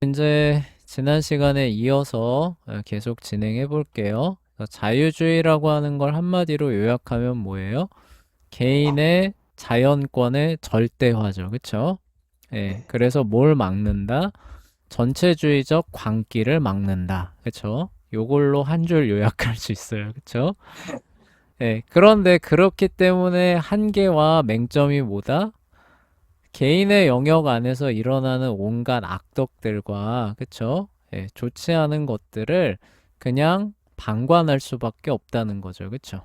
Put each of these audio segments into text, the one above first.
이제 지난 시간에 이어서 계속 진행해 볼게요. 자유주의라고 하는 걸 한마디로 요약하면 뭐예요? 개인의 자연권의 절대화죠. 그쵸? 예, 네. 그래서 뭘 막는다? 전체주의적 광기를 막는다. 그쵸? 요걸로 한 줄 요약할 수 있어요. 그쵸? 예, 그런데 그렇기 때문에 한계와 맹점이 뭐다? 개인의 영역 안에서 일어나는 온갖 악덕들과, 그쵸? 예, 좋지 않은 것들을 그냥 방관할 수밖에 없다는 거죠. 그쵸?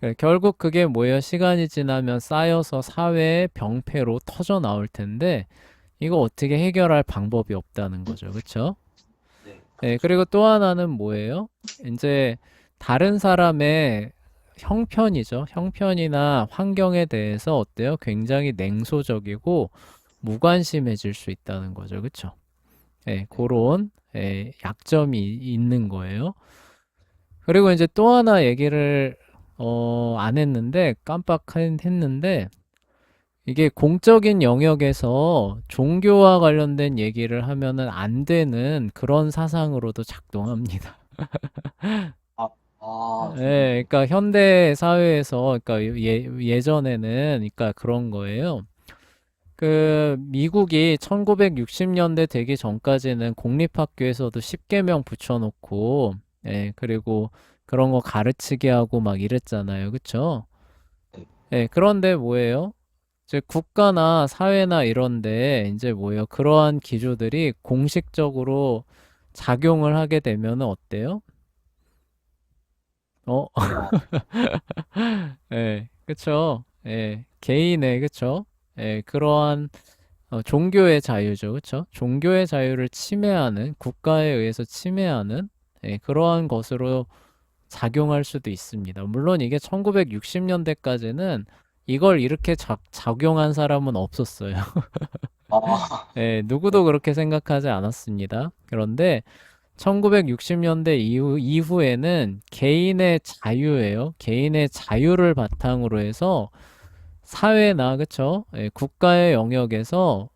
예, 결국 그게 뭐예요? 시간이 지나면 쌓여서 사회의 병폐로 터져 나올 텐데, 이거 어떻게 해결할 방법이 없다는 거죠. 그쵸? 네. 예, 그렇죠. 그리고 또 하나는 뭐예요? 이제 다른 사람의 형편이죠. 형편이나 환경에 대해서 어때요? 굉장히 냉소적이고 무관심해질 수 있다는 거죠. 그쵸? 예, 네. 그런 약점이 있는 거예요. 그리고 이제 또 하나 얘기를 안 했는데 깜빡했는데 이게 공적인 영역에서 종교와 관련된 얘기를 하면은 안 되는 그런 사상으로도 작동합니다. 예, 종교. 그러니까 현대 사회에서, 그러니까 예전에는, 그러니까 그런 거예요. 그 미국이 1960년대 되기 전까지는 공립학교에서도 10계명 붙여놓고, 예, 그리고 그런 거 가르치게 하고 막 이랬잖아요. 그쵸? 네. 예, 그런데 뭐예요? 이제 국가나 사회나 이런데 이제 뭐예요? 그러한 기조들이 공식적으로 작용을 하게 되면은 어때요? 어, 어, 예, 그쵸? 예, 개인의, 그쵸? 예, 그러한 종교의 자유죠, 그쵸? 종교의 자유를 침해하는, 국가에 의해서 침해하는, 예, 그러한 것으로 작용할 수도 있습니다. 물론 이게 1960년대까지는 이걸 이렇게 작용한 사람은 없었어요. 아, 예, 네. 누구도 그렇게 생각하지 않았습니다. 그런데 1960년대 이후에는 개인의 자유예요. 개인의 자유를 바탕으로 해서 사회나, 그쵸? 예, 국가의 영역에서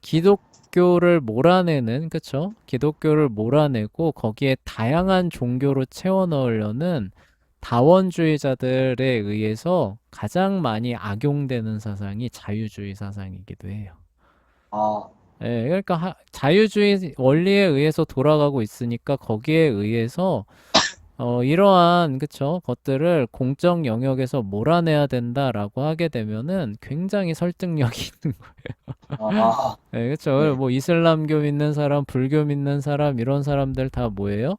기독교를 몰아내는, 그쵸? 기독교를 몰아내고 거기에 다양한 종교로 채워 넣으려는 다원주의자들에 의해서 가장 많이 악용되는 사상이 자유주의 사상이기도 해요. 아, 예, 그러니까 자유주의 원리에 의해서 돌아가고 있으니까 거기에 의해서 이러한 그쵸 것들을 공적 영역에서 몰아내야 된다라고 하게 되면은 굉장히 설득력이 있는 아, 네, 그쵸. 네. 뭐 이슬람교 믿는 사람, 불교 믿는 사람 이런 사람들 다 뭐예요?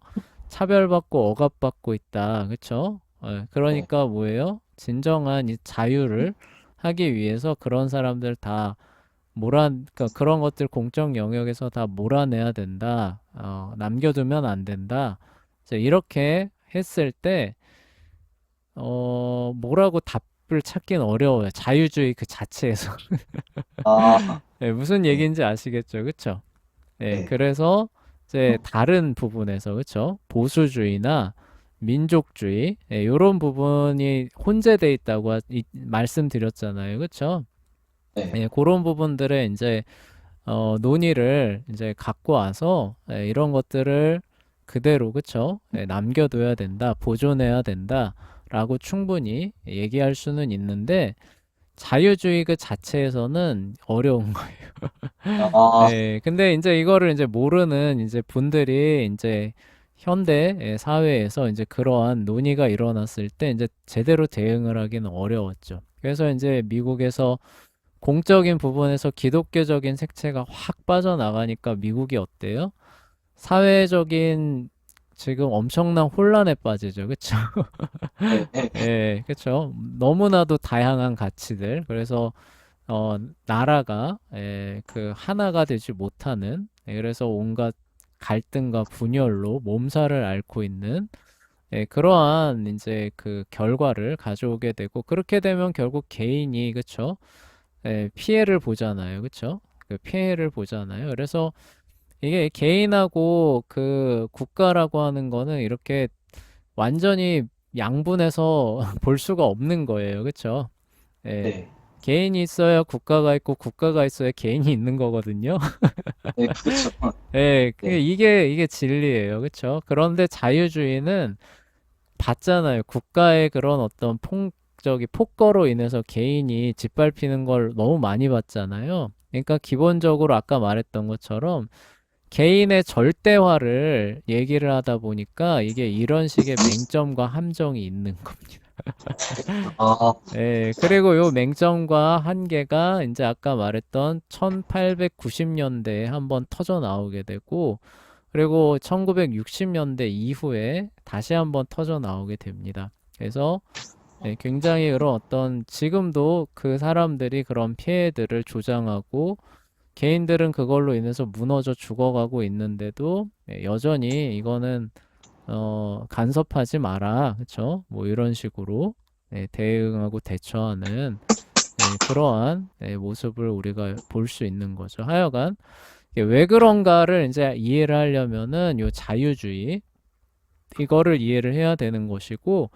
차별받고 억압받고 있다. 그쵸? 네. 그러니까 뭐예요? 진정한 이 자유를 하기 위해서 그런 사람들 다 그러니까 그런 것들 공적 영역에서 다 몰아내야 된다. 남겨두면 안 된다. 이제 이렇게 했을 때, 뭐라고 답을 찾긴 어려워요. 자유주의 그 자체에서. 아, 네, 무슨 네. 얘기인지 아시겠죠? 그쵸? 예, 네. 그래서 이제 다른 부분에서 그쵸? 보수주의나 민족주의 이런 부분이 혼재돼 있다고 말씀드렸잖아요, 그쵸? 네. 예, 그런 부분들에 이제 논의를 이제 갖고 와서 이런 것들을 그대로 그쵸? 남겨둬야 된다, 보존해야 된다라고 충분히 얘기할 수는 있는데 자유주의 그 자체에서는 어려운 아, 네, 근데 이제 이거를 이제 모르는 이제 분들이 이제 현대 사회에서 이제 그러한 논의가 일어났을 때 이제 제대로 대응을 하기는 어려웠죠. 그래서 이제 미국에서 공적인 부분에서 기독교적인 색채가 확 빠져나가니까 미국이 어때요? 사회적인 지금 엄청난 혼란에 빠지죠. 그쵸? 네. 네. 예, 그쵸? 너무나도 다양한 가치들. 그래서 나라가 그 하나가 되지 못하는 그래서 온갖 갈등과 분열로 몸살을 앓고 있는 그러한 이제 그 결과를 가져오게 되고 그렇게 되면 결국 개인이 그쵸 피해를 보잖아요 그쵸 그 피해를 보잖아요 그래서 이게 개인하고 그 국가라고 하는 거는 이렇게 완전히 양분해서 볼 수가 없는 거예요 그쵸 예, 네. 개인이 있어야 국가가 있고 국가가 있어야 개인이 있는 거거든요. 네, 그렇죠. 예, 네. 이게 진리예요. 그쵸? 그런데 자유주의는 봤잖아요. 국가의 그런 어떤 폭거로 인해서 개인이 짓밟히는 걸 너무 많이 봤잖아요. 그러니까 기본적으로 아까 말했던 것처럼 개인의 절대화를 얘기를 하다 보니까 이게 이런 식의 맹점과 함정이 있는 겁니다. 아, 예, 그리고 요 맹점과 한계가 이제 아까 말했던 1890년대에 한번 터져 나오게 되고, 그리고 1960년대 이후에 다시 한번 터져 나오게 됩니다. 그래서 예, 굉장히 그런 어떤 지금도 그 사람들이 그런 피해들을 조장하고 개인들은 그걸로 인해서 무너져 죽어가고 있는데도 예, 여전히 이거는 간섭하지 마라, 그쵸? 뭐 이런 식으로 예, 대응하고 대처하는 예, 그러한 예, 모습을 우리가 볼 수 있는 거죠. 하여간 이게 왜 그런가를 이제 이해를 하려면은 요 자유주의 이거를 이해를 해야 되는 것이고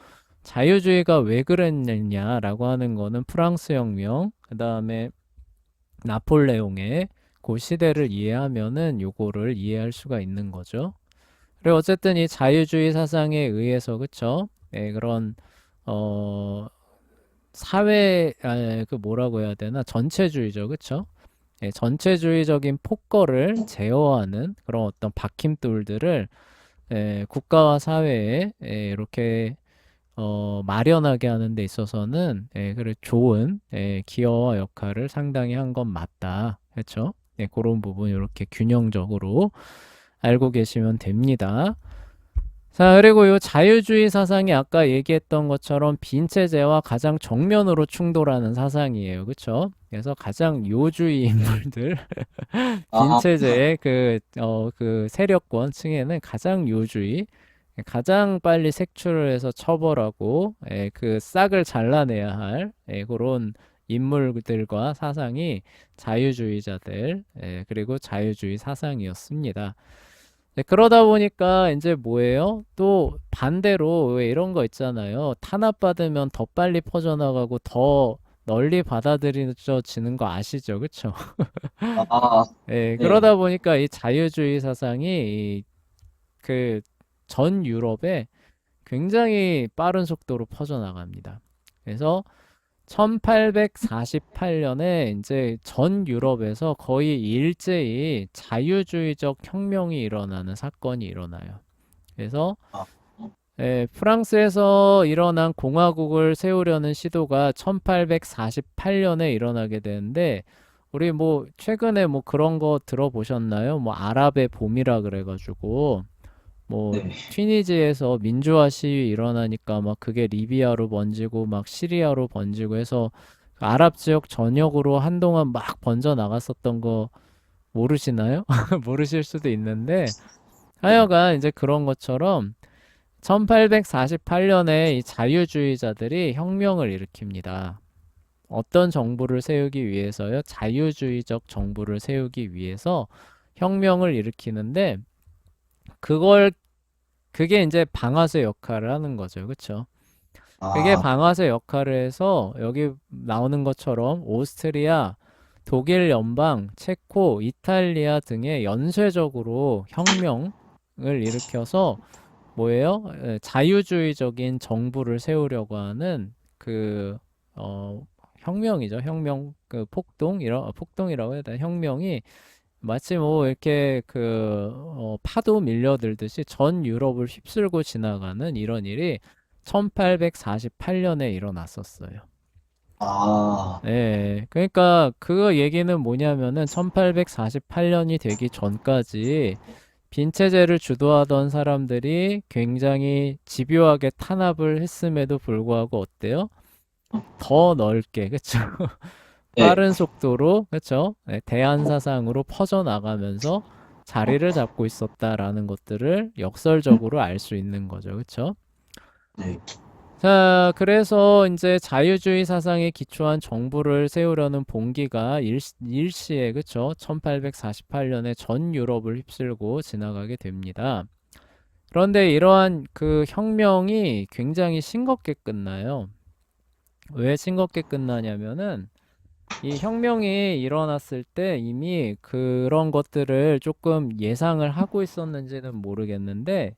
자유주의가 왜 그랬느냐라고 하는 거는 프랑스 혁명, 그다음에 나폴레옹의 그 시대를 이해하면은 요거를 이해할 수가 있는 거죠. 그리고 어쨌든 이 자유주의 사상에 의해서 그쵸? 예, 그런 어 그 뭐라고 해야 되나? 전체주의죠. 그쵸? 예, 전체주의적인 폭거를 제어하는 그런 어떤 박힘돌들을 예, 국가와 사회에 예, 이렇게 마련하게 하는 데 있어서는 예, 그래 좋은 예, 기여와 역할을 상당히 한 건 맞다. 그렇죠? 예, 그런 부분 이렇게 균형적으로 알고 계시면 됩니다. 자, 그리고 이 자유주의 사상이 아까 얘기했던 것처럼 빈체제와 가장 정면으로 충돌하는 사상이에요. 그렇죠? 그래서 가장 요주의 인물들, 아, 빈체제의 그 세력권 층에는 가장 요주의, 가장 빨리 색출을 해서 처벌하고 예, 그 싹을 잘라내야 할 그런 인물들과 사상이 자유주의자들 그리고 자유주의 사상이었습니다. 네, 그러다 보니까 이제 뭐예요? 또 반대로 왜 이런 거 있잖아요. 탄압받으면 더 빨리 퍼져나가고 더 널리 받아들여지는 거 아시죠? 그쵸? 아, 예, 네. 그러다 보니까 이 자유주의 사상이 그 전 유럽에 굉장히 빠른 속도로 퍼져나갑니다. 그래서 1848년에 이제 전 유럽에서 거의 일제히 자유주의적 혁명이 일어나는 사건이 일어나요. 그래서 아, 프랑스에서 일어난 공화국을 세우려는 시도가 1848년에 일어나게 되는데 우리 뭐 최근에 뭐 그런 거 들어보셨나요? 뭐 아랍의 봄이라 그래가지고 뭐 네. 튀니지에서 민주화 시위 일어나니까 막 그게 리비아로 번지고 막 시리아로 번지고 해서 그 아랍 지역 전역으로 한동안 막 번져 나갔었던 거 모르시나요? 모르실 수도 있는데 네. 하여간 이제 그런 것처럼 1848년에 이 자유주의자들이 혁명을 일으킵니다. 어떤 정부를 세우기 위해서요? 자유주의적 정부를 세우기 위해서 혁명을 일으키는데 그걸 그게 이제 방아쇠 역할을 하는 거죠. 그쵸? 그게 아, 방아쇠 역할을 해서 여기 나오는 것처럼 오스트리아, 독일 연방, 체코, 이탈리아 등의 연쇄적으로 혁명을 일으켜서 뭐예요? 자유주의적인 정부를 세우려고 하는 그, 혁명이죠. 혁명, 그 폭동이라고 해야 되나? 혁명이 마치 뭐 이렇게 파도 밀려들듯이 전 유럽을 휩쓸고 지나가는 이런 일이 1848년에 일어났었어요. 아, 네, 그러니까 그 얘기는 뭐냐면은 1848년이 되기 전까지 빈체제를 주도하던 사람들이 굉장히 집요하게 탄압을 했음에도 불구하고 어때요? 더 넓게, 그쵸? 네. 빠른 속도로, 그쵸? 네, 대한 사상으로 퍼져나가면서 자리를 잡고 있었다라는 것들을 역설적으로 알 수 있는 거죠, 그쵸? 네. 자, 그래서 이제 자유주의 사상에 기초한 정부를 세우려는 봉기가 일시에, 그쵸? 1848년에 전 유럽을 휩쓸고 지나가게 됩니다. 그런데 이러한 그 혁명이 굉장히 싱겁게 끝나요. 왜 싱겁게 끝나냐면은 이 혁명이 일어났을 때 이미 그런 것들을 조금 예상을 하고 있었는지는 모르겠는데,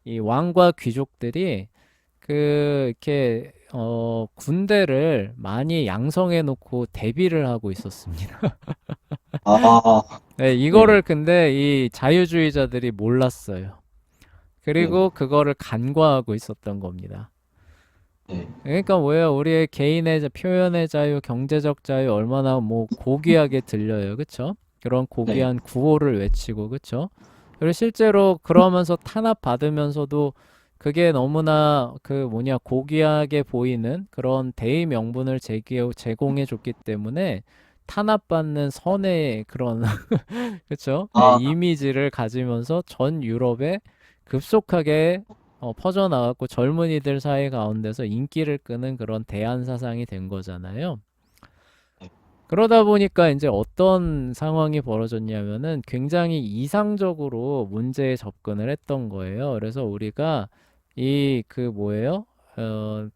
이 왕과 귀족들이 이렇게 군대를 많이 양성해 놓고 대비를 하고 있었습니다. 아, 네, 네, 이거를 근데 이 자유주의자들이 몰랐어요. 네, 그리고 그거를 간과하고 있었던 겁니다. 네, 그러니까 뭐예요? 우리의 개인의 표현의 자유, 경제적 자유 얼마나 뭐 고귀하게 들려요. 그쵸? 그런 네. 고귀한 구호를 외치고, 그쵸? 그리고 실제로 그러면서 탄압받으면서도 그게 너무나 고귀하게 보이는 그런 대의 명분을 제공해 줬기 때문에 탄압받는 선의 그런, 그쵸? 예, 아, 이미지를 가지면서 전 유럽에 급속하게 퍼져나갔고 젊은이들 사이 가운데서 인기를 끄는 그런 대안 사상이 된 거잖아요. 네. 그러다 보니까 이제 어떤 상황이 벌어졌냐면은 굉장히 이상적으로 문제에 접근을 했던 거예요. 그래서 우리가 뭐예요? 어,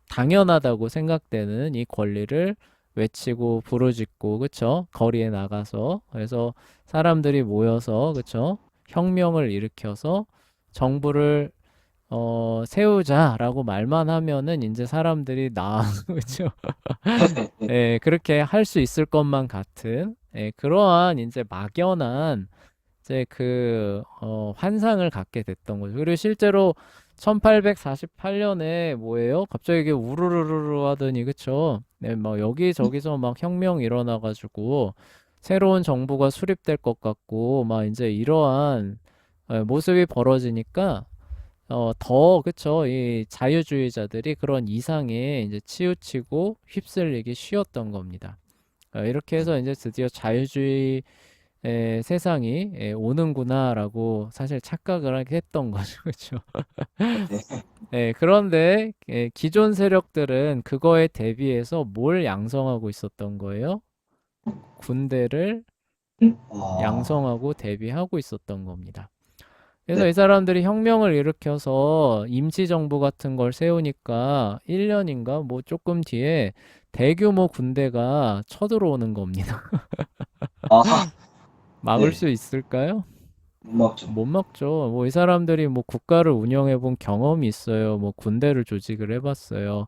당연하다고 생각되는 이 권리를 외치고 부르짖고, 그쵸? 거리에 나가서. 그래서 사람들이 모여서, 그쵸? 혁명을 일으켜서 정부를 세우자라고 말만 하면은 이제 사람들이 그죠? 예, 그렇게 할 수 있을 것만 같은 그러한 이제 막연한 이제 환상을 갖게 됐던 거죠. 그리고 실제로 1848년에 뭐예요? 갑자기 이게 우르르르 하더니 그쵸? 네, 막 여기저기서 막 혁명 일어나가지고 새로운 정부가 수립될 것 같고 막 이제 이러한 모습이 벌어지니까 그쵸. 이 자유주의자들이 그런 이상에 이제 치우치고 휩쓸리기 쉬웠던 겁니다. 이렇게 해서 이제 드디어 자유주의 세상이 오는구나라고 사실 착각을 하게 했던 거죠. 그렇죠? 네. 그런데 기존 세력들은 그거에 대비해서 뭘 양성하고 있었던 거예요? 군대를 아, 양성하고 대비하고 있었던 겁니다. 그래서 네. 이 사람들이 혁명을 일으켜서 임시정부 같은 걸 세우니까 1년인가 뭐 조금 뒤에 대규모 군대가 쳐들어오는 겁니다. 아, 막을 네. 수 있을까요? 음악죠. 못 막죠. 뭐 이 사람들이 뭐 국가를 운영해 본 경험이 있어요. 뭐 군대를 조직을 해봤어요.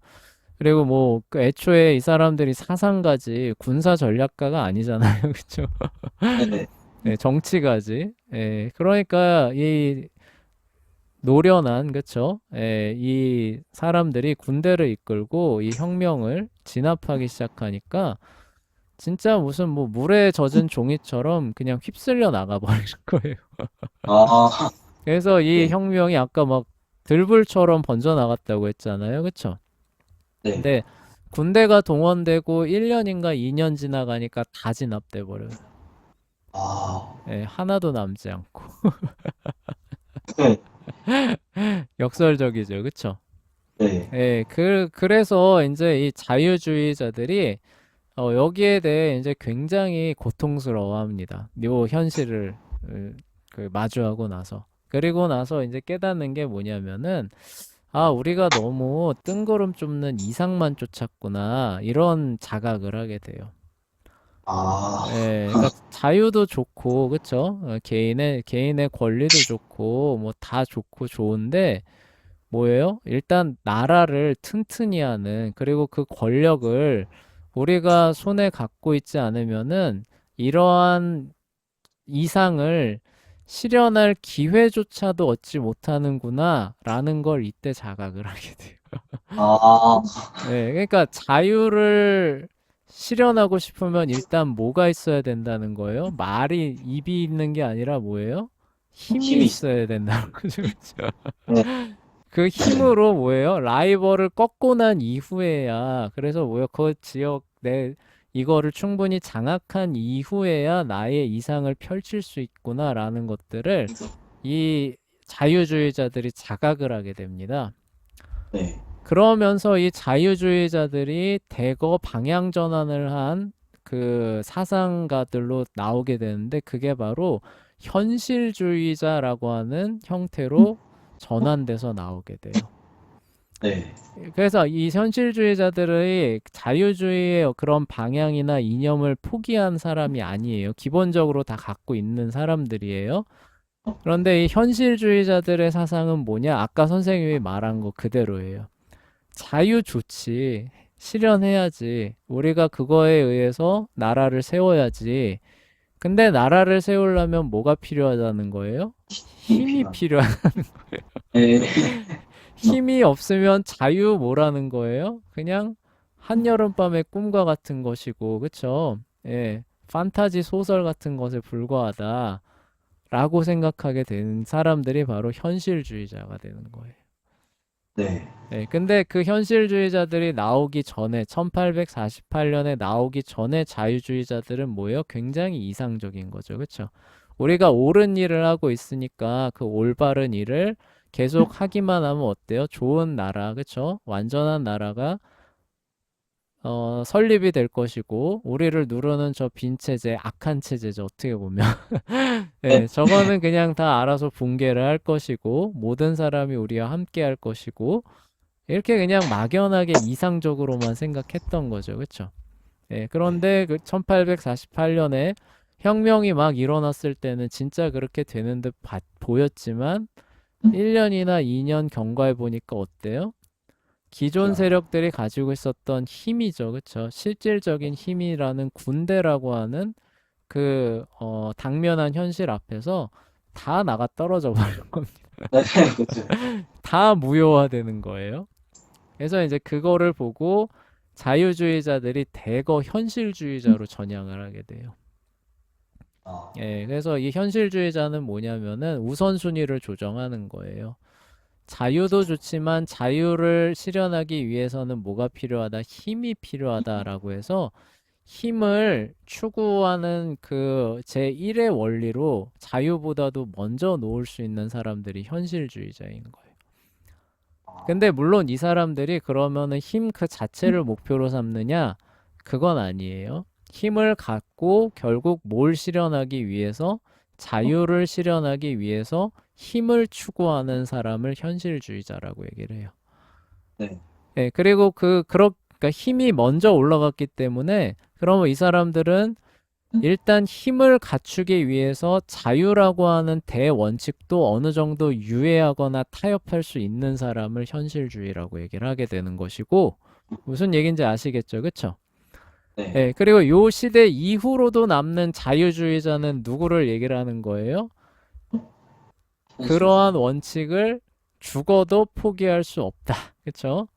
그리고 뭐그 애초에 이 사람들이 사상가지 군사 전략가가 아니잖아요. 그쵸? 네네. 네, 정치가지. 그러니까 이 노련한 그쵸? 이 사람들이 군대를 이끌고 이 혁명을 진압하기 시작하니까 진짜 무슨 뭐 물에 젖은 종이처럼 그냥 휩쓸려 나가버리는 거예요. 아, 그래서 이 네. 혁명이 아까 막 들불처럼 번져 나갔다고 했잖아요. 그쵸? 네. 근데 군대가 동원되고 1년인가 2년 지나가니까 다 진압돼 버려요. 아, 하나도 남지 않고. 네. 역설적이죠. 그쵸? 네. 그래서 이제 이 자유주의자들이 여기에 대해 이제 굉장히 고통스러워합니다. 요 현실을 마주하고 나서. 그리고 나서 이제 깨닫는 게 뭐냐면은 아, 우리가 너무 뜬구름 쫓는 이상만 쫓았구나. 이런 자각을 하게 돼요. 아, 그러니까 자유도 좋고, 그쵸? 개인의 권리도 좋고, 뭐 다 좋고 좋은데, 뭐예요? 일단 나라를 튼튼히 하는, 그리고 그 권력을 우리가 손에 갖고 있지 않으면은 이러한 이상을 실현할 기회조차도 얻지 못하는구나, 라는 걸 이때 자각을 하게 돼요. 아, 그러니까 자유를 실현하고 싶으면 일단 뭐가 있어야 된다는 거예요? 입이 있는 게 아니라 뭐예요? 힘이 힘이 있어. 있어야 된다는 거죠. 그렇죠? 네. 그 힘으로 뭐예요? 라이벌을 꺾고 난 이후에야, 그래서 뭐예요? 그 지역 이거를 충분히 장악한 이후에야 나의 이상을 펼칠 수 있구나라는 것들을 이 자유주의자들이 자각을 하게 됩니다. 네. 그러면서 이 자유주의자들이 대거 방향 전환을 한 그 사상가들로 나오게 되는데 그게 바로 현실주의자라고 하는 형태로 전환돼서 나오게 돼요. 네. 그래서 이 현실주의자들의 자유주의의 그런 방향이나 이념을 포기한 사람이 아니에요. 기본적으로 다 갖고 있는 사람들이에요. 그런데 이 현실주의자들의 사상은 뭐냐? 아까 선생님이 말한 거 그대로예요. 자유 좋지. 실현해야지. 우리가 그거에 의해서 나라를 세워야지. 근데 나라를 세우려면 뭐가 필요하다는 거예요? 힘이 힘이 필요한. 필요한. 네. 힘이 없으면 자유 뭐라는 거예요? 그냥 한여름밤의 꿈과 같은 것이고, 그쵸? 예, 판타지 소설 같은 것에 불과하다. 라고 생각하게 되는 사람들이 바로 현실주의자가 되는 거예요. 네. 네, 근데 그 현실주의자들이 나오기 전에 1848년에 나오기 전에 자유주의자들은 뭐예요? 굉장히 이상적인 거죠. 그렇죠? 우리가 옳은 일을 하고 있으니까 그 올바른 일을 계속 하기만 하면 어때요? 좋은 나라, 그렇죠? 완전한 나라가 설립이 될 것이고 우리를 누르는 저 빈 체제, 악한 체제죠. 어떻게 보면. 네. 네, 저거는 그냥 다 알아서 붕괴를 할 것이고 모든 사람이 우리와 함께 할 것이고 이렇게 그냥 막연하게 이상적으로만 생각했던 거죠. 그렇죠? 예, 네. 그런데 그 1848년에 혁명이 막 일어났을 때는 진짜 그렇게 되는 듯 보였지만 1년이나 2년 경과해 보니까 어때요? 기존 자, 세력들이 가지고 있었던 힘이죠. 그렇죠? 실질적인 힘이라는 군대라고 하는 그 당면한 현실 앞에서 다 나가 떨어져 버린 겁니다. 네. 그렇죠. 다 무효화되는 거예요. 그래서 이제 그거를 보고 자유주의자들이 대거 현실주의자로 전향을 하게 돼요. 아, 예, 그래서 이 현실주의자는 뭐냐면은 우선순위를 조정하는 거예요. 자유도 좋지만 자유를 실현하기 위해서는 뭐가 필요하다? 힘이 필요하다라고 해서 힘을 추구하는 그 제1의 원리로 자유보다도 먼저 놓을 수 있는 사람들이 현실주의자인 거예요. 아, 근데 물론 이 사람들이 그러면은 힘 그 자체를 목표로 삼느냐? 그건 아니에요. 힘을 갖고 결국 뭘 실현하기 위해서 자유를 실현하기 위해서 힘을 추구하는 사람을 현실주의자라고 얘기를 해요. 네. 예, 그리고 그러니까 힘이 먼저 올라갔기 때문에 그러면 이 사람들은 일단 힘을 갖추기 위해서 자유라고 하는 대원칙도 어느 정도 유예하거나 타협할 수 있는 사람을 현실주의라고 얘기를 하게 되는 것이고 무슨 얘기인지 아시겠죠? 그쵸? 네. 예, 그리고 요 시대 이후로도 남는 자유주의자는 누구를 얘기를 하는 거예요? 현실주의. 그러한 원칙을 죽어도 포기할 수 없다. 그쵸?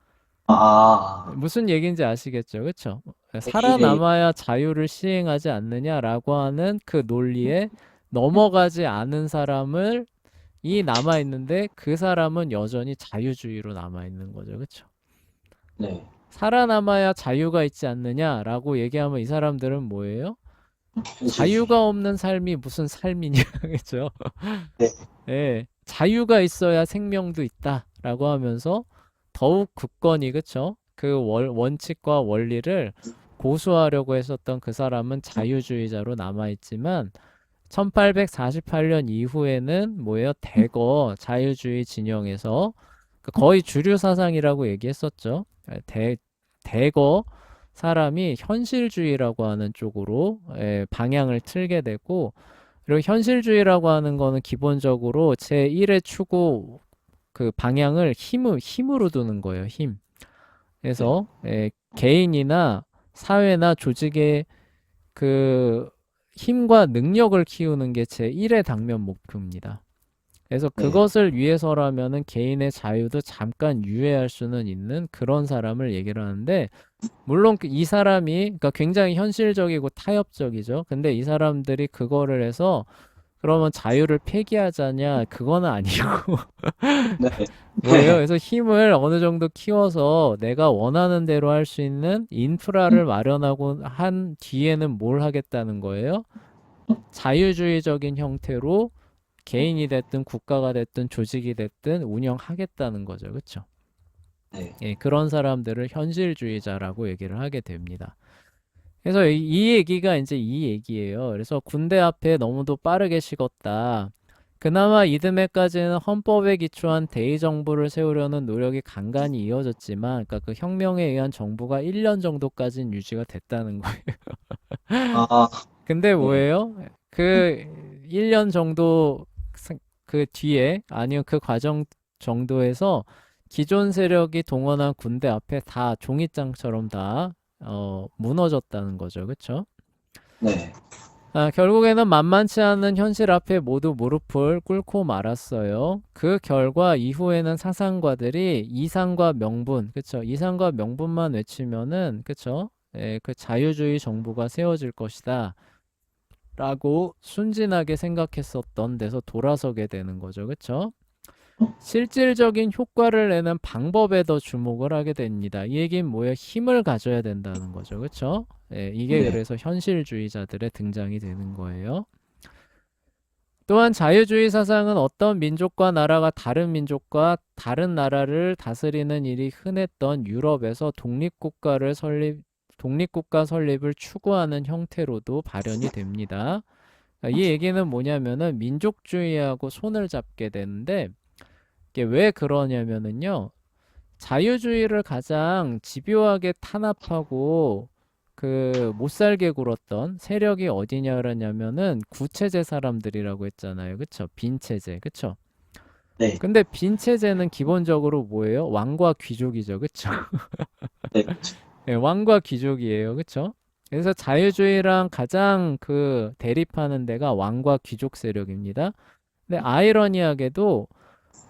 아, 무슨 얘기인지 아시겠죠? 그쵸? 네. 살아남아야 자유를 시행하지 않느냐라고 하는 그 논리에 넘어가지 않은 사람을 이 남아있는데 그 사람은 여전히 자유주의로 남아있는 거죠. 그쵸? 네. 살아남아야 자유가 있지 않느냐라고 얘기하면 이 사람들은 뭐예요? 현실주의. 자유가 없는 삶이 무슨 삶이냐. 그쵸? 네. 예, 자유가 있어야 생명도 있다라고 하면서 더욱 굳건히 그쵸? 그 원칙과 원리를 고수하려고 했었던 그 사람은 자유주의자로 남아있지만 1848년 이후에는 뭐예요? 대거 자유주의 진영에서 그 거의 주류 사상이라고 얘기했었죠. 대거 사람이 현실주의라고 하는 쪽으로 방향을 틀게 되고 그리고 현실주의라고 하는 거는 기본적으로 제1의 추구 그 방향을 힘으로 두는 거예요. 힘. 네. 그래서 개인이나 사회나 조직의 그 힘과 능력을 키우는 게 제1의 당면 목표입니다. 그래서 네. 그것을 위해서라면은 개인의 자유도 잠깐 유예할 수는 있는 그런 사람을 얘기를 하는데 물론 이 사람이 그러니까 굉장히 현실적이고 타협적이죠. 근데 이 사람들이 그거를 해서 그러면 자유를 폐기하자냐? 그거는 아니고 네. 뭐예요? 네. 그래서 힘을 어느 정도 키워서 내가 원하는 대로 할 수 있는 인프라를 마련하고 한 뒤에는 뭘 하겠다는 거예요? 자유주의적인 형태로 개인이 됐든 국가가 됐든 조직이 됐든 운영하겠다는 거죠. 그렇죠? 네. 예, 그런 사람들을 현실주의자라고 얘기를 하게 됩니다. 그래서 이 얘기가 이제 이 얘기예요. 그래서 군대 앞에 너무도 빠르게 식었다. 그나마 이듬해까지는 헌법에 기초한 대의 정부를 세우려는 노력이 간간히 이어졌지만, 그러니까 그 혁명에 의한 정부가 1년 정도까지는 유지가 됐다는 거예요. 아, 근데 네. 뭐예요? 그 1년 정도 그 뒤에 아니면 그 과정 정도에서 기존 세력이 동원한 군대 앞에 다 종이장처럼 다 무너졌다는 거죠. 그쵸? 네. 결국에는 만만치 않은 현실 앞에 모두 무릎을 꿇고 말았어요. 그 결과 이후에는 사상가들이 이상과 명분, 그쵸? 이상과 명분만 외치면은, 그쵸? 예, 그 자유주의 정부가 세워질 것이다. 라고 순진하게 생각했었던 데서 돌아서게 되는 거죠. 그쵸? 실질적인 효과를 내는 방법에 더 주목을 하게 됩니다. 이 얘기는 뭐예요? 힘을 가져야 된다는 거죠. 그쵸? 예, 이게 네. 그래서 현실주의자들의 등장이 되는 거예요. 또한 자유주의 사상은 어떤 민족과 나라가 다른 민족과 다른 나라를 다스리는 일이 흔했던 유럽에서 독립국가 설립을 추구하는 형태로도 발현이 됩니다. 이 얘기는 뭐냐면은 민족주의하고 손을 잡게 되는데 이게 왜 그러냐면은요. 자유주의를 가장 집요하게 탄압하고 그 못살게 굴었던 세력이 어디냐 그러냐면은 구체제 사람들이라고 했잖아요. 그쵸? 빈체제. 그쵸? 네. 근데 빈체제는 기본적으로 뭐예요? 왕과 귀족이죠. 그쵸? 네. 그렇죠. 예, 왕과 귀족이에요. 그쵸? 그래서 자유주의랑 가장 그 대립하는 데가 왕과 귀족 세력입니다. 근데 아이러니하게도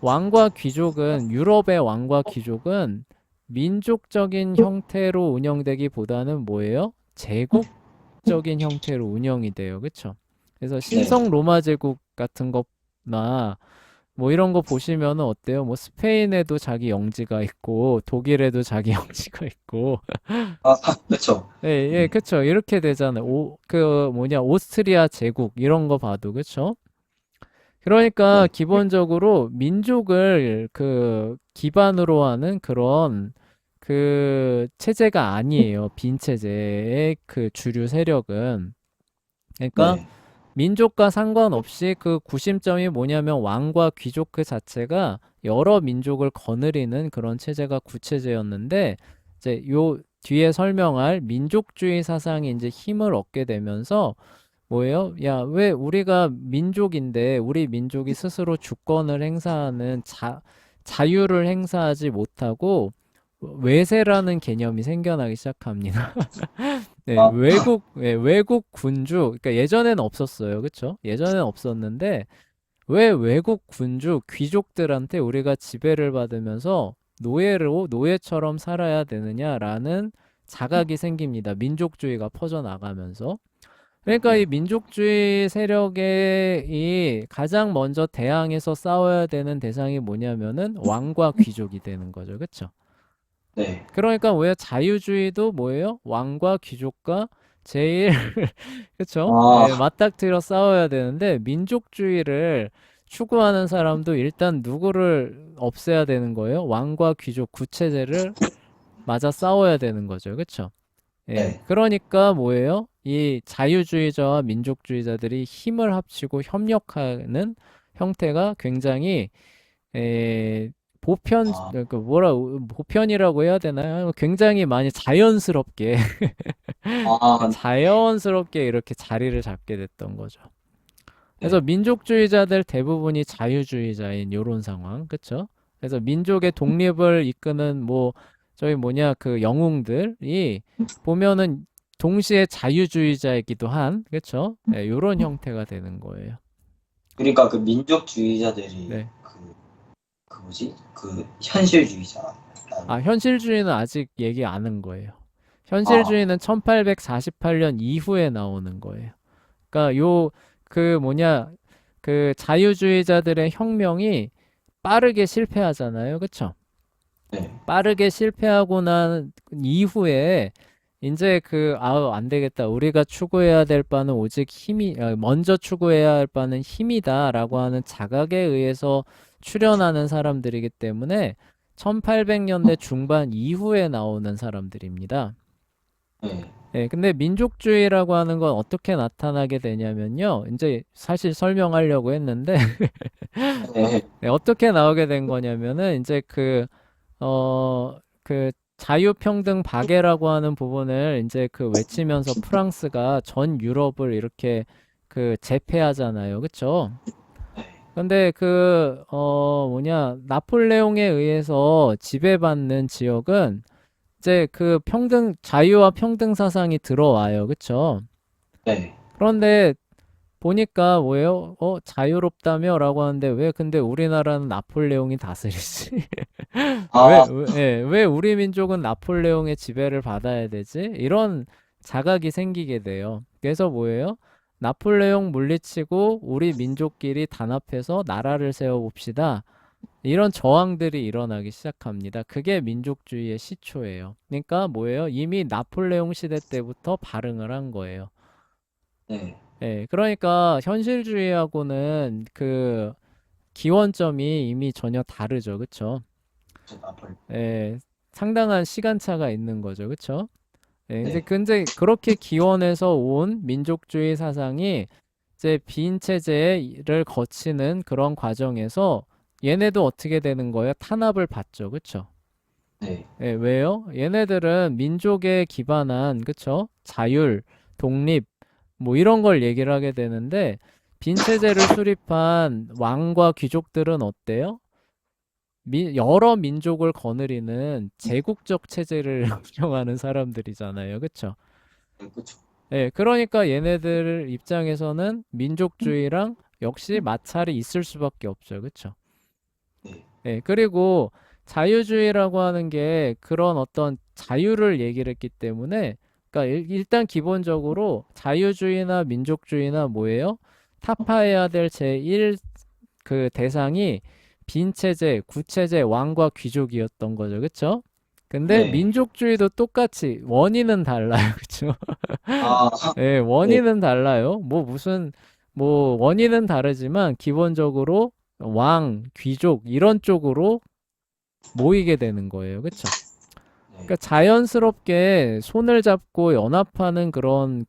왕과 귀족은 유럽의 왕과 귀족은 민족적인 형태로 운영되기보다는 뭐예요? 제국적인 형태로 운영이 돼요. 그쵸? 그래서 네. 신성 로마 제국 같은 거나 뭐 이런 거 보시면은 어때요? 뭐 스페인에도 자기 영지가 있고 독일에도 자기 영지가 있고 아, 그렇죠. 예, 예, 네. 그쵸. 이렇게 되잖아요. 그 뭐냐, 오스트리아 제국 이런 거 봐도 그쵸? 그러니까 네. 기본적으로 민족을 그 기반으로 하는 그런 그 체제가 아니에요. 빈 체제의 그 주류 세력은. 그러니까 네. 민족과 상관없이 그 구심점이 뭐냐면 왕과 귀족 그 자체가 여러 민족을 거느리는 그런 체제가 구체제였는데 이제 요 뒤에 설명할 민족주의 사상이 이제 힘을 얻게 되면서 뭐예요? 야, 왜 우리가 민족인데 우리 민족이 스스로 주권을 행사하는 자유를 행사하지 못하고 외세라는 개념이 생겨나기 시작합니다. 네, 아, 외국 군주, 그러니까 예전에는 없었어요. 그쵸? 예전에는 없었는데 왜 외국 군주, 귀족들한테 우리가 지배를 받으면서 노예처럼 살아야 되느냐라는 자각이 생깁니다. 민족주의가 퍼져나가면서. 그러니까 이 네. 민족주의 세력의 이 가장 먼저 대항해서 싸워야 되는 대상이 뭐냐면은 왕과 귀족이 되는 거죠. 그쵸? 네. 그러니까 왜 자유주의도 뭐예요? 왕과 귀족과 제일 그쵸? 예, 아, 맞닥뜨려 싸워야 되는데 민족주의를 추구하는 사람도 일단 누구를 없애야 되는 거예요? 왕과 귀족 구체제를 맞아 싸워야 되는 거죠. 그쵸? 예, 네. 그러니까 뭐예요? 이 자유주의자와 민족주의자들이 힘을 합치고 협력하는 형태가 굉장히 보편 아, 그 뭐라 보편이라고 해야 되나요? 굉장히 많이 자연스럽게 아, 자연스럽게 이렇게 자리를 잡게 됐던 거죠. 그래서 네. 민족주의자들 대부분이 자유주의자인 요런 상황, 그쵸? 그래서 민족의 독립을 이끄는 뭐 저희 뭐냐 그 영웅들이 보면은 동시에 자유주의자이기도 한, 그쵸? 네, 요런 형태가 되는 거예요. 그러니까 그 민족주의자들이 네. 그 뭐지? 그 현실주의자. 현실주의는 아직 얘기 안 한 거예요. 아, 현실주의는 1848년 이후에 나오는 거예요. 그러니까 그 뭐냐 그 자유주의자들의 혁명이 빠르게 실패하잖아요. 그쵸? 네. 빠르게 실패하고 난 이후에 이제 안 되겠다. 우리가 추구해야 될 바는 오직 먼저 추구해야 할 바는 힘이다라고 하는 자각에 의해서 출현하는 사람들이기 때문에 1800년대 중반 이후에 나오는 사람들입니다. 네. 예, 근데 민족주의라고 하는 건 어떻게 나타나게 되냐면요. 이제 사실 설명하려고 했는데, 네, 네, 어떻게 나오게 된 거냐면은, 이제 그 자유평등 박애라고 하는 부분을 이제 그 외치면서 프랑스가 전 유럽을 이렇게 그 제패하잖아요. 그쵸? 네, 근데 나폴레옹에 의해서 지배받는 지역은 이제 그 자유와 평등 사상이 들어와요. 그쵸? 네. 그런데 보니까 뭐예요? 자유롭다며? 라고 하는데 왜 근데 우리나라는 나폴레옹이 다스리지? 아, 왜 우리 민족은 나폴레옹의 지배를 받아야 되지? 이런 자각이 생기게 돼요. 그래서 뭐예요? 나폴레옹 물리치고 우리 민족끼리 단합해서 나라를 세워봅시다. 이런 저항들이 일어나기 시작합니다. 그게 민족주의의 시초예요. 그러니까 뭐예요? 이미 나폴레옹 시대 때부터 발흥을 한 거예요. 네. 예, 그러니까 현실주의하고는 그 기원점이 이미 전혀 다르죠. 그쵸? 저 나폴. 예, 상당한 시간차가 있는 거죠. 그쵸? 예, 네, 근데 그렇게 기원해서 온 민족주의 사상이 이제 빈 체제를 거치는 그런 과정에서 얘네도 어떻게 되는 거예요? 탄압을 받죠. 그쵸? 네, 예, 왜요? 얘네들은 민족에 기반한, 그쵸? 자율, 독립, 뭐 이런 걸 얘기를 하게 되는데, 빈체제를 수립한 왕과 귀족들은 어때요? 여러 민족을 거느리는 제국적 체제를 운영하는 사람들이잖아요. 그쵸? 네, 그쵸. 예, 그러니까 얘네들 입장에서는 민족주의랑 역시 마찰이 있을 수밖에 없죠. 그쵸? 네, 예, 그리고 자유주의라고 하는 게 그런 어떤 자유를 얘기를 했기 때문에, 그러니까 일단 기본적으로 자유주의나 민족주의나 뭐예요? 타파해야 될 제1 그 대상이 빈체제, 구체제, 왕과 귀족이었던 거죠. 그쵸? 근데 네. 민족주의도 똑같이 원인은 달라요. 그쵸? 아, 예, 네, 원인은 달라요. 뭐 원인은 다르지만 기본적으로 왕, 귀족 이런 쪽으로 모이게 되는 거예요. 그쵸? 네, 그러니까 자연스럽게 손을 잡고 연합하는 그런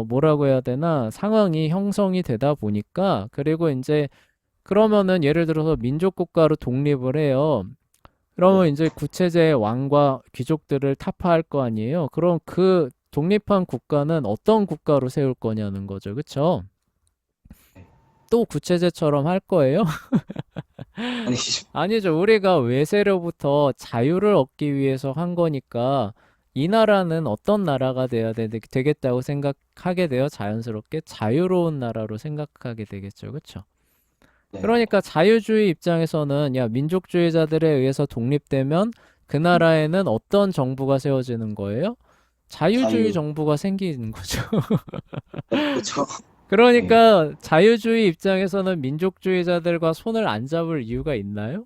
뭐라고 해야 되나 상황이 형성이 되다 보니까 그리고 이제 그러면은 예를 들어서 민족 국가로 독립을 해요. 그러면 네. 이제 구체제 왕과 귀족들을 타파할 거 아니에요. 그럼 그 독립한 국가는 어떤 국가로 세울 거냐는 거죠. 그쵸? 또 구체제처럼 할 거예요? 아니죠. 아니죠. 우리가 외세로부터 자유를 얻기 위해서 한 거니까 이 나라는 어떤 나라가 되겠다고 생각하게 돼요. 자연스럽게 자유로운 나라로 생각하게 되겠죠. 그쵸? 네. 그러니까 자유주의 입장에서는 야, 민족주의자들에 의해서 독립되면 그 나라에는 어떤 정부가 세워지는 거예요? 자유주의 자유. 정부가 생기는 거죠. 네, 그쵸. 네. 그러니까 자유주의 입장에서는 민족주의자들과 손을 안 잡을 이유가 있나요?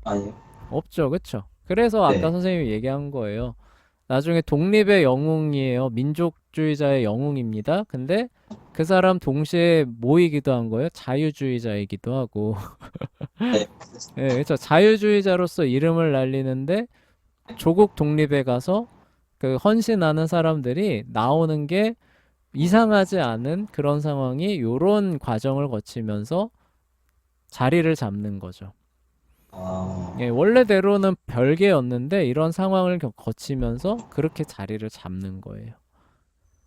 아니요. 없죠. 그쵸? 그래서 아까 네. 선생님이 얘기한 거예요. 나중에 독립의 영웅이에요. 민족주의자의 영웅입니다. 근데 그 사람 동시에 뭐이기도 한 거예요? 자유주의자이기도 하고. 네. 예, 그렇죠. 자유주의자로서 이름을 날리는데 조국 독립에 가서 그 헌신하는 사람들이 나오는 게 이상하지 않은 그런 상황이 요런 과정을 거치면서 자리를 잡는 거죠. 예, 아, 원래대로는 별개였는데 이런 상황을 거치면서 그렇게 자리를 잡는 거예요.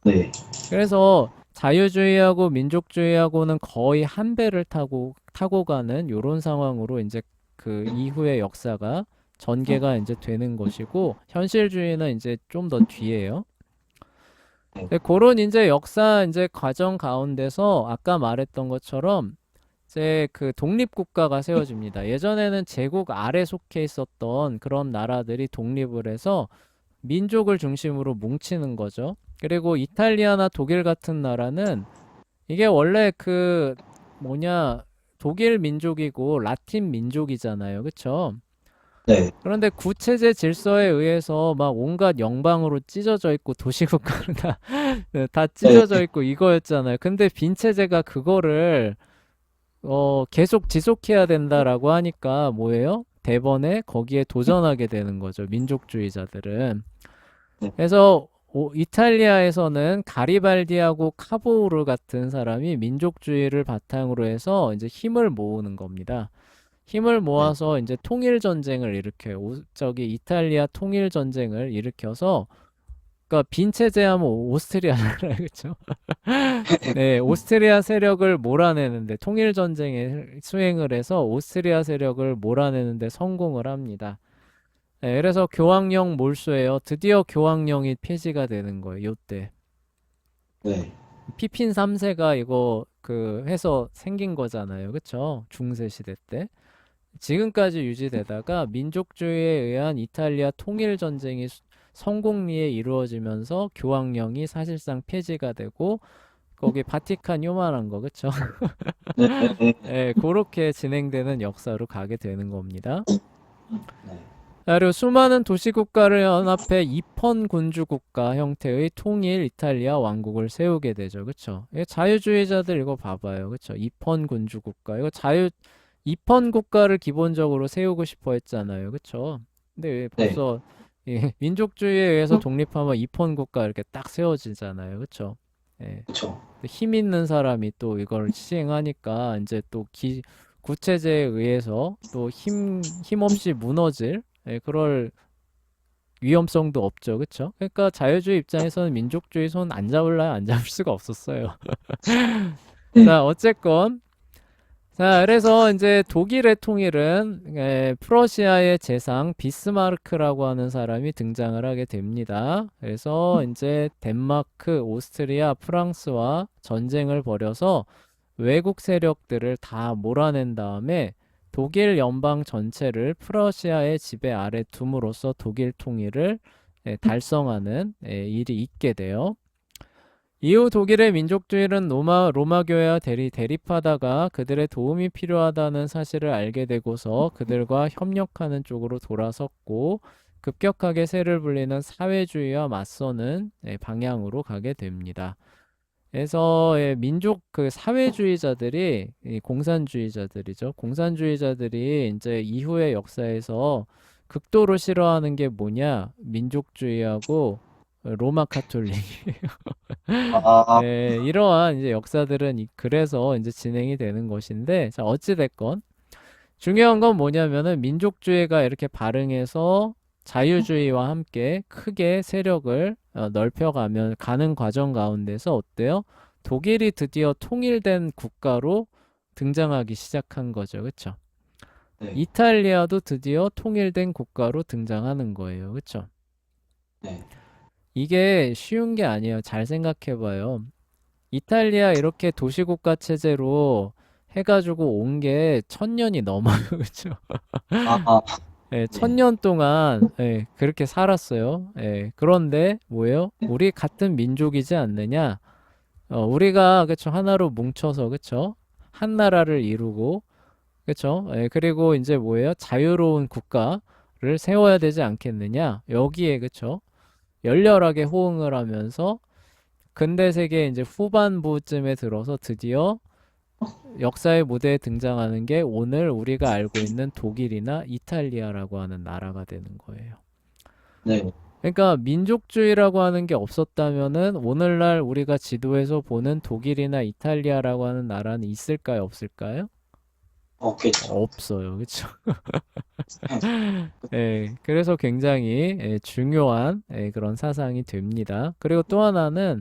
네. 그래서 자유주의하고 민족주의하고는 거의 한 배를 타고 가는 요런 상황으로 이제 그 이후의 역사가 전개가 이제 되는 것이고 현실주의는 이제 좀 더 뒤에요. 네. 근데 그런 이제 역사 이제 과정 가운데서 아까 말했던 것처럼 이제 그 독립국가가 세워집니다. 예전에는 제국 아래 속해 있었던 그런 나라들이 독립을 해서 민족을 중심으로 뭉치는 거죠. 그리고 이탈리아나 독일 같은 나라는 이게 원래 독일 민족이고 라틴 민족이잖아요. 그쵸? 네. 그런데 구체제 질서에 의해서 막 온갖 영방으로 찢어져 있고 도시국가는 다, 다 네. 찢어져 있고 이거였잖아요. 근데 빈체제가 그거를 계속 지속해야 된다라고 하니까 뭐예요? 대번에 거기에 도전하게 되는 거죠. 민족주의자들은. 네. 그래서 이탈리아에서는 가리발디하고 카보우르 같은 사람이 민족주의를 바탕으로 해서 이제 힘을 모으는 겁니다. 힘을 네. 모아서 이제 통일 전쟁을 일으켜요. 저기 이탈리아 통일 전쟁을 일으켜서 그러니까 빈 체제하면 오스트리아잖아요, 그렇죠? 네, 오스트리아 세력을 몰아내는데 통일 전쟁에 수행을 해서 오스트리아 세력을 몰아내는데 성공을 합니다. 네, 그래서 교황령 몰수예요. 드디어 교황령이 폐지가 되는 거예요, 요때. 네. 피핀 3세가 이거 그 해서 생긴 거잖아요, 그쵸? 중세 시대 때. 지금까지 유지되다가 민족주의에 의한 이탈리아 통일 전쟁이 성공리에 이루어지면서 교황령이 사실상 폐지가 되고 거기 바티칸 요만한 거, 그쵸? 네. 네. 네. 예, 그렇게 진행되는 역사로 가게 되는 겁니다. 네. 그리고 수많은 도시국가를 연합해 입헌 군주국가 형태의 통일 이탈리아 왕국을 세우게 되죠. 그쵸? 이 자유주의자들 이거 봐봐요. 그쵸? 입헌 군주국가. 이거 입헌 국가를 기본적으로 세우고 싶어 했잖아요. 그쵸? 근데 왜 네. 벌써 이 민족주의에 의해서 독립하면 입헌 국가 이렇게 딱 세워지잖아요. 그쵸? 예. 그쵸. 힘 있는 사람이 또 이걸 시행하니까 이제 또 구체제에 의해서 또 힘없이 무너질 그럴 위험성도 없죠. 그쵸? 그러니까 자유주의 입장에서는 민족주의 손 안 잡을라야 안 잡을 수가 없었어요. 네. 자, 어쨌건. 자, 그래서 이제 독일의 통일은 프러시아의 재상 비스마르크라고 하는 사람이 등장을 하게 됩니다. 그래서 이제 덴마크, 오스트리아, 프랑스와 전쟁을 벌여서 외국 세력들을 다 몰아낸 다음에 독일 연방 전체를 프러시아의 지배 아래 둠으로써 독일 통일을 달성하는 일이 있게 돼요. 이후 독일의 민족주의는 로마교회와 대립하다가 그들의 도움이 필요하다는 사실을 알게 되고서 그들과 협력하는 쪽으로 돌아섰고 급격하게 세를 불리는 사회주의와 맞서는 방향으로 가게 됩니다. 그래서 민족 그 사회주의자들이 이 공산주의자들이죠. 공산주의자들이 이제 이후의 역사에서 극도로 싫어하는 게 뭐냐? 민족주의하고 로마 카톨릭. 아, 이러한 이제 역사들은 그래서 이제 진행이 되는 것인데, 자, 어찌됐건 중요한 건 뭐냐면은 민족주의가 이렇게 발흥해서 자유주의와 함께 크게 세력을 넓혀가면 가는 과정 가운데서 어때요? 독일이 드디어 통일된 국가로 등장하기 시작한 거죠. 그쵸? 네. 이탈리아도 드디어 통일된 국가로 등장하는 거예요. 그쵸? 네. 이게 쉬운 게 아니에요. 잘 생각해 봐요. 이탈리아 이렇게 도시국가 체제로 해가지고 온 게 1000년이 넘어요. 그쵸? 아, 예, 네. 1000년 동안 그렇게 살았어요. 그런데 뭐예요? 우리 같은 민족이지 않느냐? 우리가 그쵸 하나로 뭉쳐서 그쵸 한 나라를 이루고 그쵸 그리고 이제 뭐예요? 자유로운 국가를 세워야 되지 않겠느냐? 여기에 그쵸 열렬하게 호응을 하면서 근대 세계 이제 후반부쯤에 들어서 드디어 역사의 무대에 등장하는 게 오늘 우리가 알고 있는 독일이나 이탈리아라고 하는 나라가 되는 거예요. 네. 그러니까 민족주의라고 하는 게 없었다면은 오늘날 우리가 지도에서 보는 독일이나 이탈리아라고 하는 나라는 있을까요, 없을까요? 없겠죠. 없어요. 그렇죠? 그래서 굉장히 중요한 그런 사상이 됩니다. 그리고 또 하나는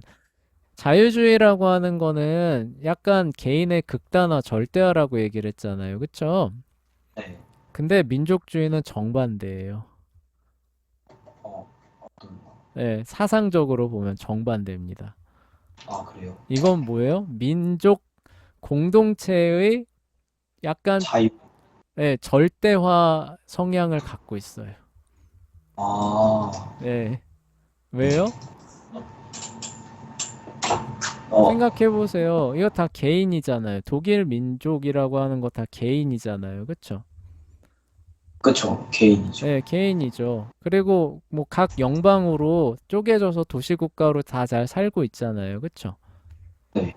자유주의라고 하는 거는 약간 개인의 극단화, 절대화라고 얘기를 했잖아요. 그쵸? 네. 근데 민족주의는 정반대예요. 어떤, 사상적으로 보면 정반대입니다. 아, 그래요? 이건 뭐예요? 민족 공동체의 약간 자유. 절대화 성향을 갖고 있어요. 아, 네. 왜요? 어, 생각해 보세요. 이거 다 개인이잖아요. 독일 민족이라고 하는 거 다 개인이잖아요. 그쵸? 그쵸. 개인이죠. 개인이죠. 그리고 뭐 각 영방으로 쪼개져서 도시국가로 다 잘 살고 있잖아요. 그쵸? 네.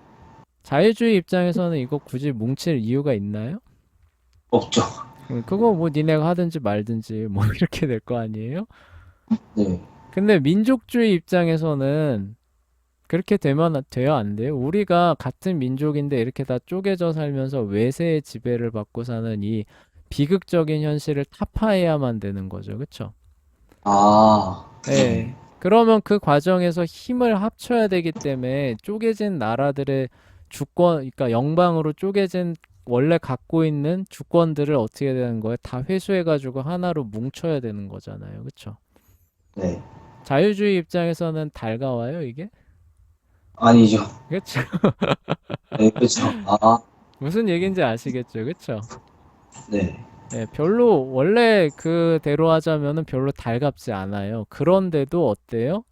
자유주의 입장에서는 이거 굳이 뭉칠 이유가 있나요? 없죠. 그거 뭐 니네가 하든지 말든지 뭐 이렇게 될 거 아니에요? 네. 근데 민족주의 입장에서는 그렇게 되면 돼요, 안 돼요? 우리가 같은 민족인데 이렇게 다 쪼개져 살면서 외세의 지배를 받고 사는 이 비극적인 현실을 타파해야만 되는 거죠. 그쵸? 아, 네. 예. 그러면 그 과정에서 힘을 합쳐야 되기 때문에 쪼개진 나라들의 주권, 그러니까 영방으로 쪼개진 원래 갖고 있는 주권들을 어떻게 되는 거예요? 다 회수해가지고 하나로 뭉쳐야 되는 거잖아요. 그쵸? 네. 자유주의 입장에서는 달가워요, 이게? 아니죠. 그쵸? 네, 그쵸. 아, 무슨 얘기인지 아시겠죠? 그쵸? 네. 예, 별로 원래 그대로 하자면은 별로 달갑지 않아요. 그런데도 어때요?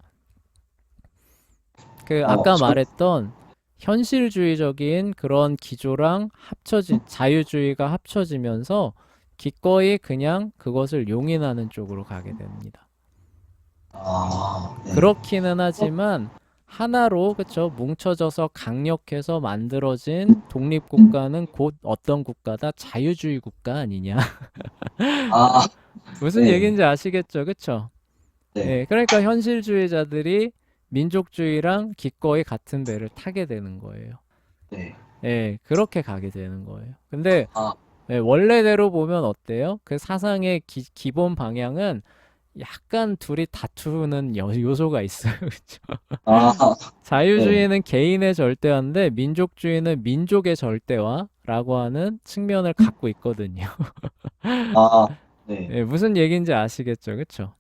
그 아까 저, 말했던 현실주의적인 그런 기조랑 합쳐진 자유주의가 합쳐지면서 기꺼이 그냥 그것을 용인하는 쪽으로 가게 됩니다. 네. 그렇기는 하지만 하나로 그쵸 뭉쳐져서 강력해서 만들어진 독립국가는 곧 어떤 국가다? 자유주의 국가 아니냐? 아, 무슨 네. 얘기인지 아시겠죠? 그쵸? 네. 예, 그러니까 현실주의자들이 민족주의랑 기꺼이 같은 배를 타게 되는 거예요. 네. 예, 그렇게 가게 되는 거예요. 근데 아, 예, 원래대로 보면 어때요? 그 사상의 기본 방향은 약간 둘이 다투는 요소가 있어요. 그쵸? 아, 네. 자유주의는 개인의 절대화인데 민족주의는 민족의 절대화라고 하는 측면을 갖고 있거든요. 아, 네. 예, 무슨 얘기인지 아시겠죠? 그쵸?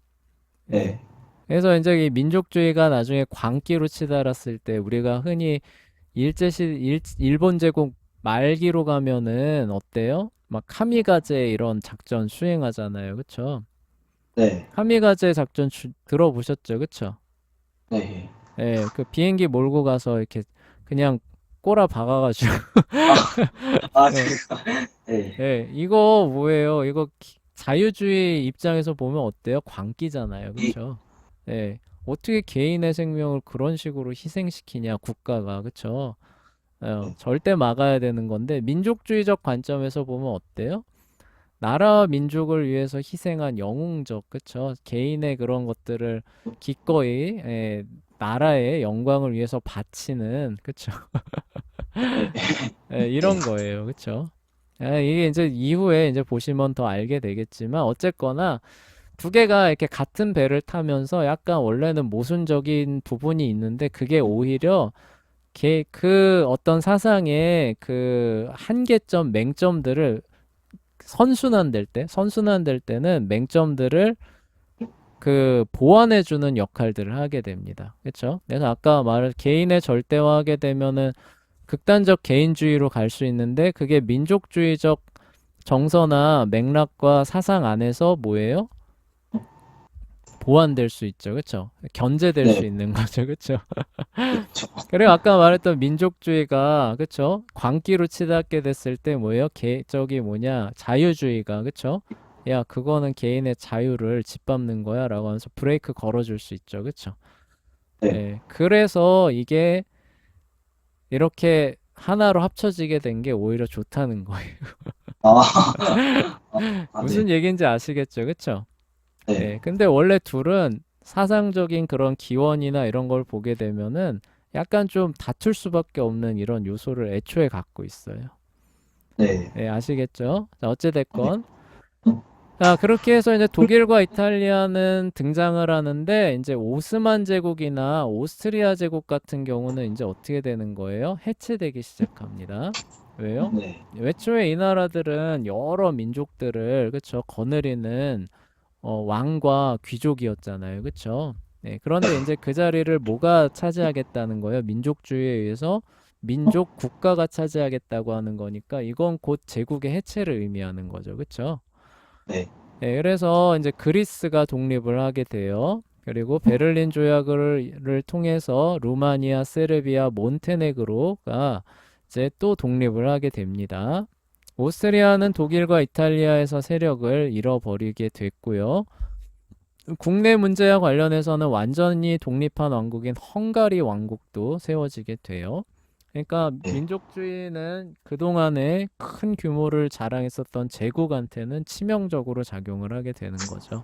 예. 네. 그래서 이제 이 민족주의가 나중에 광기로 치달았을 때 우리가 흔히 일본 제국 말기로 가면은 어때요? 막 카미가제 이런 작전 수행하잖아요. 그쵸? 네. 카미가제 작전 들어보셨죠? 그쵸? 네. 예, 그 비행기 몰고 가서 이렇게 그냥 꼬라 박아가지고 아, 아, 예, 네. 예, 이거 뭐예요? 이거 자유주의 입장에서 보면 어때요? 광기잖아요. 이, 그쵸? 예, 어떻게 개인의 생명을 그런 식으로 희생시키냐, 국가가. 그쵸? 네. 절대 막아야 되는 건데 민족주의적 관점에서 보면 어때요? 나라와 민족을 위해서 희생한 영웅적, 그쵸? 개인의 그런 것들을 기꺼이 나라의 영광을 위해서 바치는, 그쵸? 네. 네. 이런 거예요, 그쵸? 이게 이제 이후에 이제 보시면 더 알게 되겠지만 어쨌거나 두 개가 이렇게 같은 배를 타면서 약간 원래는 모순적인 부분이 있는데 그게 오히려 그 어떤 사상의 그 한계점, 맹점들을 선순환될 때는 맹점들을 그 보완해주는 역할들을 하게 됩니다. 그렇죠? 그래서 아까 말한 개인의 절대화하게 되면은 극단적 개인주의로 갈 수 있는데 그게 민족주의적 정서나 맥락과 사상 안에서 뭐예요? 보완될 수 있죠. 그렇죠? 견제될 수 네. 있는 거죠. 그렇죠? 그쵸. 그리고 아까 말했던 민족주의가 그쵸? 광기로 치닫게 됐을 때 뭐예요? 저기 뭐냐? 자유주의가 그쵸? 야, 그거는 개인의 자유를 짓밟는 거야 라고 하면서 브레이크 걸어줄 수 있죠. 그쵸? 네. 예. 그래서 이게 이렇게 하나로 합쳐지게 된 게 오히려 좋다는 거예요. 아, 네. 무슨 얘기인지 아시겠죠? 그쵸? 네. 예. 근데 원래 둘은 사상적인 그런 기원이나 이런 걸 보게 되면은 약간 좀 다툴 수밖에 없는 이런 요소를 애초에 갖고 있어요. 네. 예, 아시겠죠? 자, 네. 어찌됐건. 자, 그렇게 해서 이제 독일과 이탈리아는 등장을 하는데, 이제 오스만 제국이나 오스트리아 제국 같은 경우는 이제 어떻게 되는 거예요? 해체되기 시작합니다. 왜요? 네. 애초에 이 나라들은 여러 민족들을, 그쵸, 거느리는 왕과 귀족이었잖아요. 그쵸? 네, 그런데 이제 그 자리를 뭐가 차지하겠다는 거예요? 민족주의에 의해서 민족 국가가 차지하겠다고 하는 거니까 이건 곧 제국의 해체를 의미하는 거죠. 그쵸? 네. 네, 그래서 이제 그리스가 독립을 하게 돼요. 그리고 베를린 조약을 통해서 루마니아, 세르비아, 몬테네그로가 이제 또 독립을 하게 됩니다. 오스트리아는 독일과 이탈리아에서 세력을 잃어버리게 됐고요. 국내 문제와 관련해서는 완전히 독립한 왕국인 헝가리 왕국도 세워지게 돼요. 그러니까 네. 민족주의는 그동안에 큰 규모를 자랑했었던 제국한테는 치명적으로 작용을 하게 되는 거죠.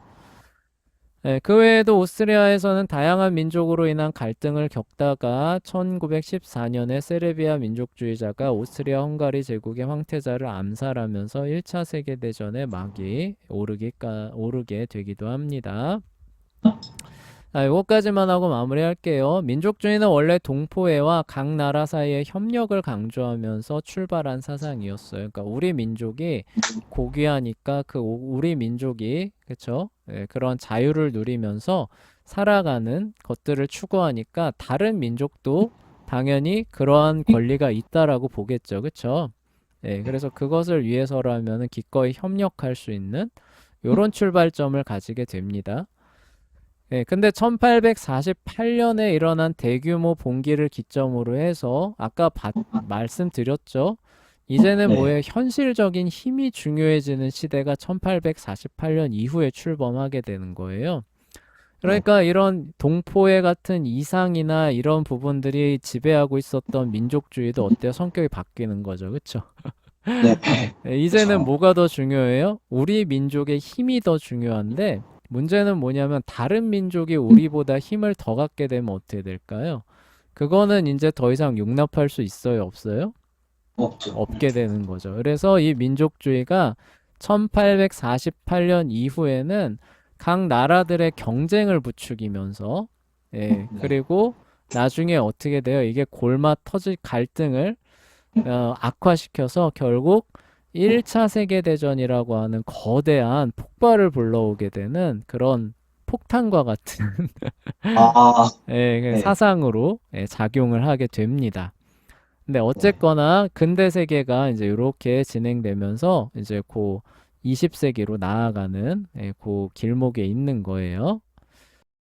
예, 그 외에도 오스트리아에서는 다양한 민족으로 인한 갈등을 겪다가 1914년에 세르비아 민족주의자가 오스트리아 헝가리 제국의 황태자를 암살하면서 1차 세계대전의 막이 오르게 되기도 합니다. 이것까지만 하고 마무리할게요. 민족주의는 원래 동포애와 각 나라 사이의 협력을 강조하면서 출발한 사상이었어요. 그러니까 우리 민족이 고귀하니까 우리 민족이 그쵸? 예, 그런 자유를 누리면서 살아가는 것들을 추구하니까 다른 민족도 당연히 그러한 권리가 있다라고 보겠죠. 그쵸? 예, 그래서 그것을 위해서라면은 기꺼이 협력할 수 있는 요런 출발점을 가지게 됩니다. 네, 근데 1848년에 일어난 대규모 봉기를 기점으로 해서 아까 말씀드렸죠. 이제는 네. 뭐에 현실적인 힘이 중요해지는 시대가 1848년 이후에 출범하게 되는 거예요. 네. 그러니까 이런 동포애 같은 이상이나 이런 부분들이 지배하고 있었던 민족주의도 어때요? 성격이 바뀌는 거죠. 그쵸? 네. 네, 이제는 그쵸. 뭐가 더 중요해요? 우리 민족의 힘이 더 중요한데 문제는 뭐냐면 다른 민족이 우리보다 힘을 더 갖게 되면 어떻게 될까요? 그거는 이제 더 이상 용납할 수 있어요, 없어요? 없죠. 없게 되는 거죠. 그래서 이 민족주의가 1848년 이후에는 각 나라들의 경쟁을 부추기면서 네. 그리고 나중에 어떻게 돼요? 이게 골마 터질 갈등을 악화시켜서 결국 1차 세계대전이라고 하는 거대한 폭발을 불러오게 되는 그런 폭탄과 같은 아, 그 네. 사상으로 작용을 하게 됩니다. 근데 네. 어쨌거나 근대 세계가 이제 이렇게 진행되면서 이제 고 20세기로 나아가는 그 길목에 있는 거예요.